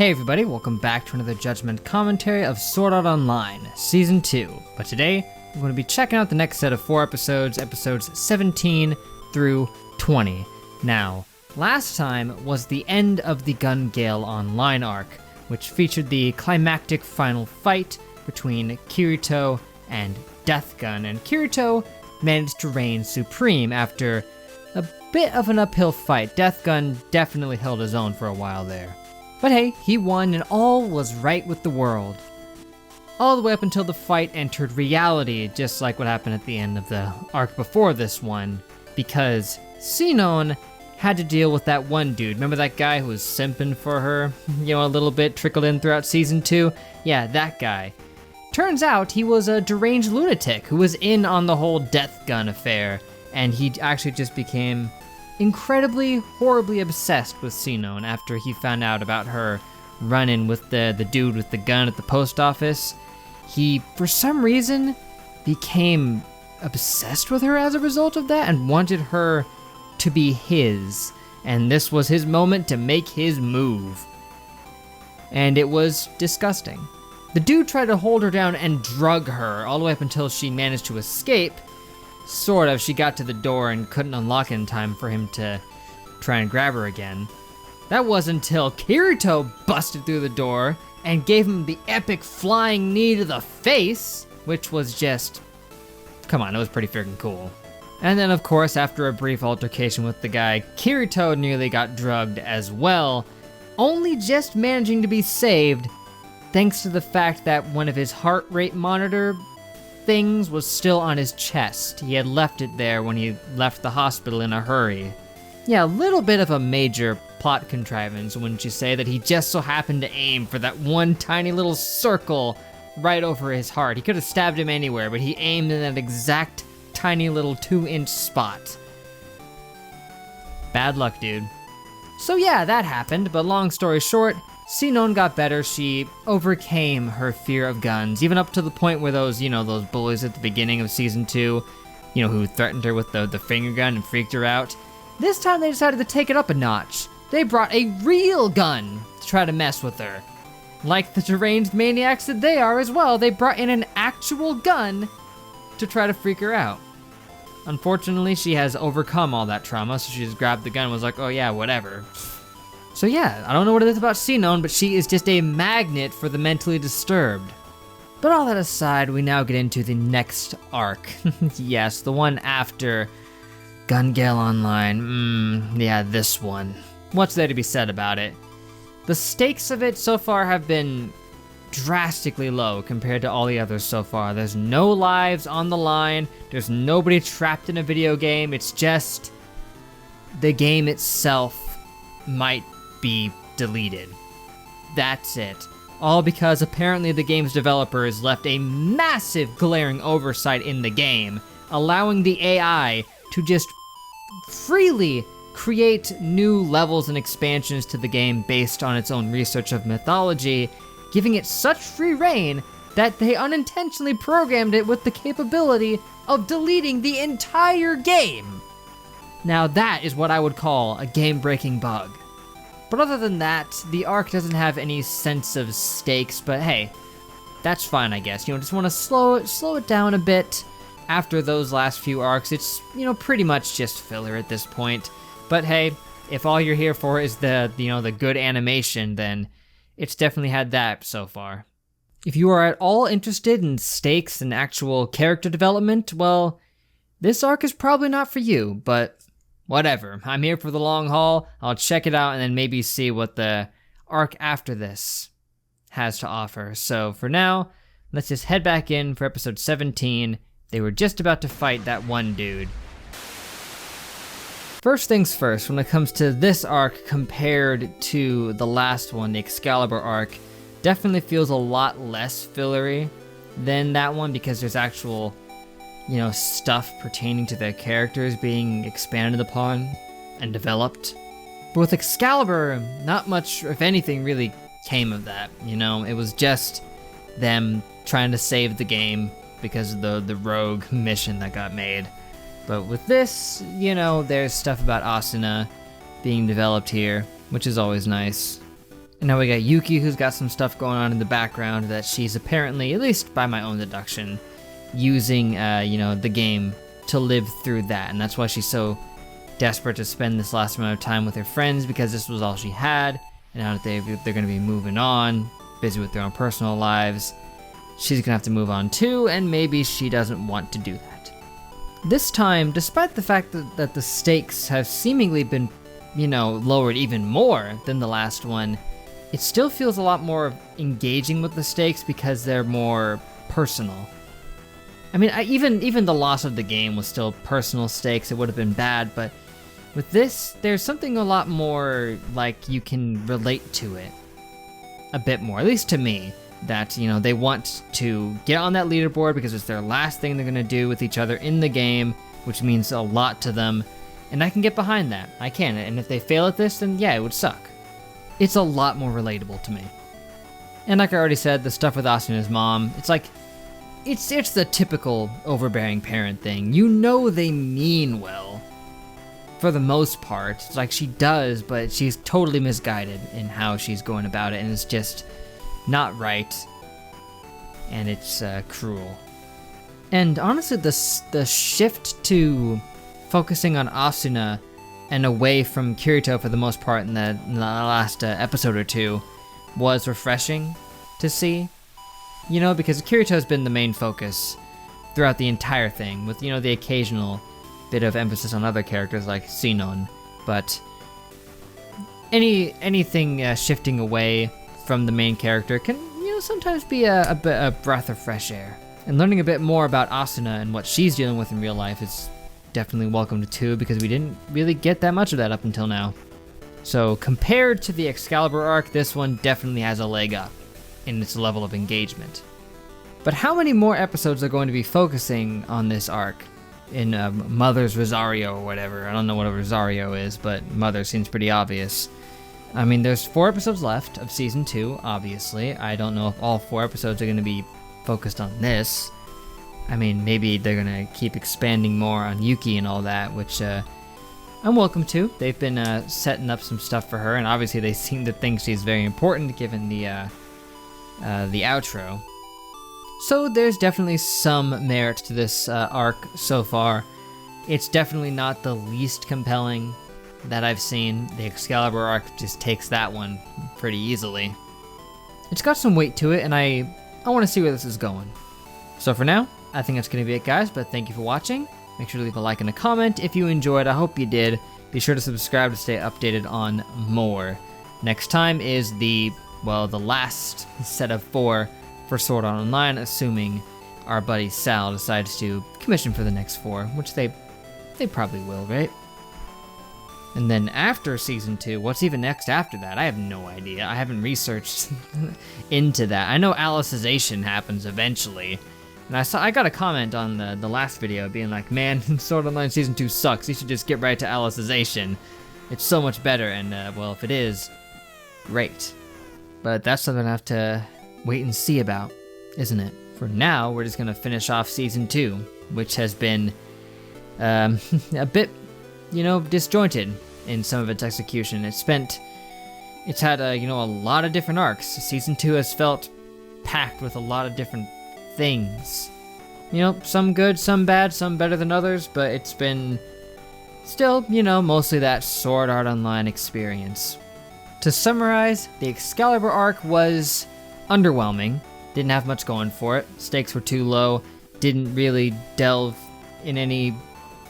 Hey everybody, welcome back to another Judgment commentary of Sword Art Online, Season 2. But today, we're going to be checking out the next set of 4 episodes, episodes 17 through 20. Now, last time was the end of the Gun Gale Online arc, which featured the climactic final fight between Kirito and Death Gun, and Kirito managed to reign supreme after a bit of an uphill fight. Death Gun definitely held his own for a while there. But hey, he won and all was right with the world. All the way up until the fight entered reality, just like what happened at the end of the arc before this one, because Sinon had to deal with that one dude. Remember that guy who was simping for her, a little bit trickled in throughout season 2? Yeah, that guy. Turns out he was a deranged lunatic who was in on the whole Death Gun affair, and he actually just became incredibly, horribly obsessed with Sinon after he found out about her run-in with the dude with the gun at the post office. He, for some reason, became obsessed with her as a result of that and wanted her to be his. And this was his moment to make his move. And it was disgusting. The dude tried to hold her down and drug her all the way up until she managed to escape. Sort of, she got to the door and couldn't unlock it in time for him to try and grab her again. That was until Kirito busted through the door and gave him the epic flying knee to the face, which was just, come on, it was pretty freaking cool. And then of course, after a brief altercation with the guy, Kirito nearly got drugged as well, only just managing to be saved thanks to the fact that one of his heart rate monitor things was still on his chest. He had left it there when he left the hospital in a hurry. Yeah, a little bit of a major plot contrivance, wouldn't you say, that he just so happened to aim for that one tiny little circle right over his heart. He could have stabbed him anywhere, but he aimed in that exact tiny little 2-inch spot. Bad luck, dude. So yeah, that happened, but long story short, Sinon got better. She overcame her fear of guns, even up to the point where those bullies at the beginning of season 2, who threatened her with the finger gun and freaked her out. This time they decided to take it up a notch. They brought a real gun to try to mess with her. Like the deranged maniacs that they are as well, they brought in an actual gun to try to freak her out. Unfortunately, she has overcome all that trauma, so she just grabbed the gun and was like, oh yeah, whatever. So yeah, I don't know what it is about Sinon, but she is just a magnet for the mentally disturbed. But all that aside, we now get into the next arc. Yes, the one after Gun Gale Online. Yeah, this one. What's there to be said about it? The stakes of it so far have been drastically low compared to all the others so far. There's no lives on the line. There's nobody trapped in a video game. It's just the game itself might be deleted. That's it. All because apparently the game's developers left a massive glaring oversight in the game, allowing the AI to just freely create new levels and expansions to the game based on its own research of mythology, giving it such free reign that they unintentionally programmed it with the capability of deleting the entire game. Now that is what I would call a game-breaking bug. But other than that, the arc doesn't have any sense of stakes, but hey, that's fine, I guess. Just want to slow it down a bit. After those last few arcs, it's, pretty much just filler at this point. But hey, if all you're here for is the good animation, then it's definitely had that so far. If you are at all interested in stakes and actual character development, well, this arc is probably not for you, but whatever. I'm here for the long haul. I'll check it out and then maybe see what the arc after this has to offer. So for now, let's just head back in for episode 17. They were just about to fight that one dude. First things first, when it comes to this arc compared to the last one, the Excalibur arc, definitely feels a lot less fillery than that one because there's actual stuff pertaining to their characters being expanded upon and developed. But with Excalibur, not much, if anything, really came of that, It was just them trying to save the game because of the rogue mission that got made. But with this, there's stuff about Asuna being developed here, which is always nice. And now we got Yuki, who's got some stuff going on in the background that she's apparently, at least by my own deduction, using, the game to live through that. And that's why she's so desperate to spend this last amount of time with her friends, because this was all she had. And now that they're going to be moving on, busy with their own personal lives, she's going to have to move on too, and maybe she doesn't want to do that. This time, despite the fact that the stakes have seemingly been, lowered even more than the last one, it still feels a lot more engaging with the stakes because they're more personal. I mean, even the loss of the game was still personal stakes. It would have been bad, but with this, there's something a lot more like you can relate to it a bit more, at least to me, that, they want to get on that leaderboard because it's their last thing they're going to do with each other in the game, which means a lot to them, and I can get behind that. I can, and if they fail at this, then yeah, it would suck. It's a lot more relatable to me. And like I already said, the stuff with Asuna's mom, it's like, it's the typical overbearing parent thing. They mean well. For the most part, it's like she does, but she's totally misguided in how she's going about it, and it's just not right, and it's cruel. And honestly, the shift to focusing on Asuna and away from Kirito for the most part in the last episode or two was refreshing to see, because Kirito has been the main focus throughout the entire thing, with, the occasional bit of emphasis on other characters like Sinon, but anything shifting away from the main character can, sometimes be a breath of fresh air. And learning a bit more about Asuna and what she's dealing with in real life is definitely welcome too, because we didn't really get that much of that up until now. So compared to the Excalibur arc, this one definitely has a leg up in its level of engagement. But how many more episodes are going to be focusing on this arc in Mother's Rosario or whatever? I don't know what a Rosario is, but Mother seems pretty obvious. I mean, there's 4 episodes left of Season 2, obviously. I don't know if all 4 episodes are going to be focused on this. I mean, maybe they're going to keep expanding more on Yuki and all that, which I'm welcome to. They've been setting up some stuff for her, and obviously they seem to think she's very important given the outro. So there's definitely some merit to this arc so far. It's definitely not the least compelling that I've seen. The Excalibur arc just takes that one pretty easily. It's got some weight to it, and I want to see where this is going. So for now, I think that's going to be it, guys, but thank you for watching. Make sure to leave a like and a comment if you enjoyed. I hope you did. Be sure to subscribe to stay updated on more. Next time is the last set of 4 for Sword Art Online, assuming our buddy Sal decides to commission for the next 4, which they probably will, right? And then after Season 2, what's even next after that? I have no idea. I haven't researched into that. I know Alicization happens eventually. And I got a comment on the last video being like, man, Sword Art Online Season 2 sucks. You should just get right to Alicization. It's so much better, and well, if it is, great. But that's something I have to wait and see about, isn't it? For now, we're just gonna finish off Season 2, which has been a bit, disjointed in some of its execution. It's had a lot of different arcs. Season 2 has felt packed with a lot of different things. Some good, some bad, some better than others, but it's been still, mostly that Sword Art Online experience. To summarize, the Excalibur arc was underwhelming. Didn't have much going for it. Stakes were too low. Didn't really delve in any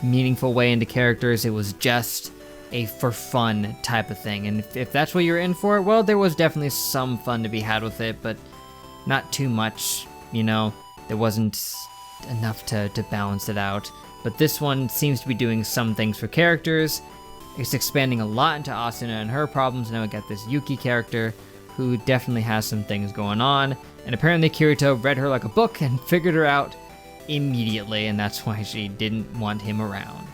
meaningful way into characters. It was just a for fun type of thing. And if that's what you're in for, well, there was definitely some fun to be had with it, but not too much, There wasn't enough to balance it out. But this one seems to be doing some things for characters. It's expanding a lot into Asuna and her problems. Now we got this Yuki character who definitely has some things going on. And apparently Kirito read her like a book and figured her out immediately, and that's why she didn't want him around.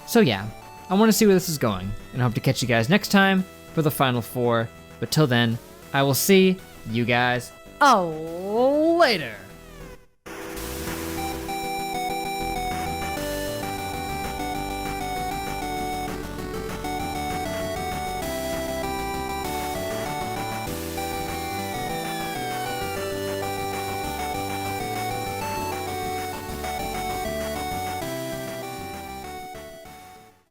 So yeah, I want to see where this is going, and I hope to catch you guys next time for the final 4. But till then, I will see you guys later.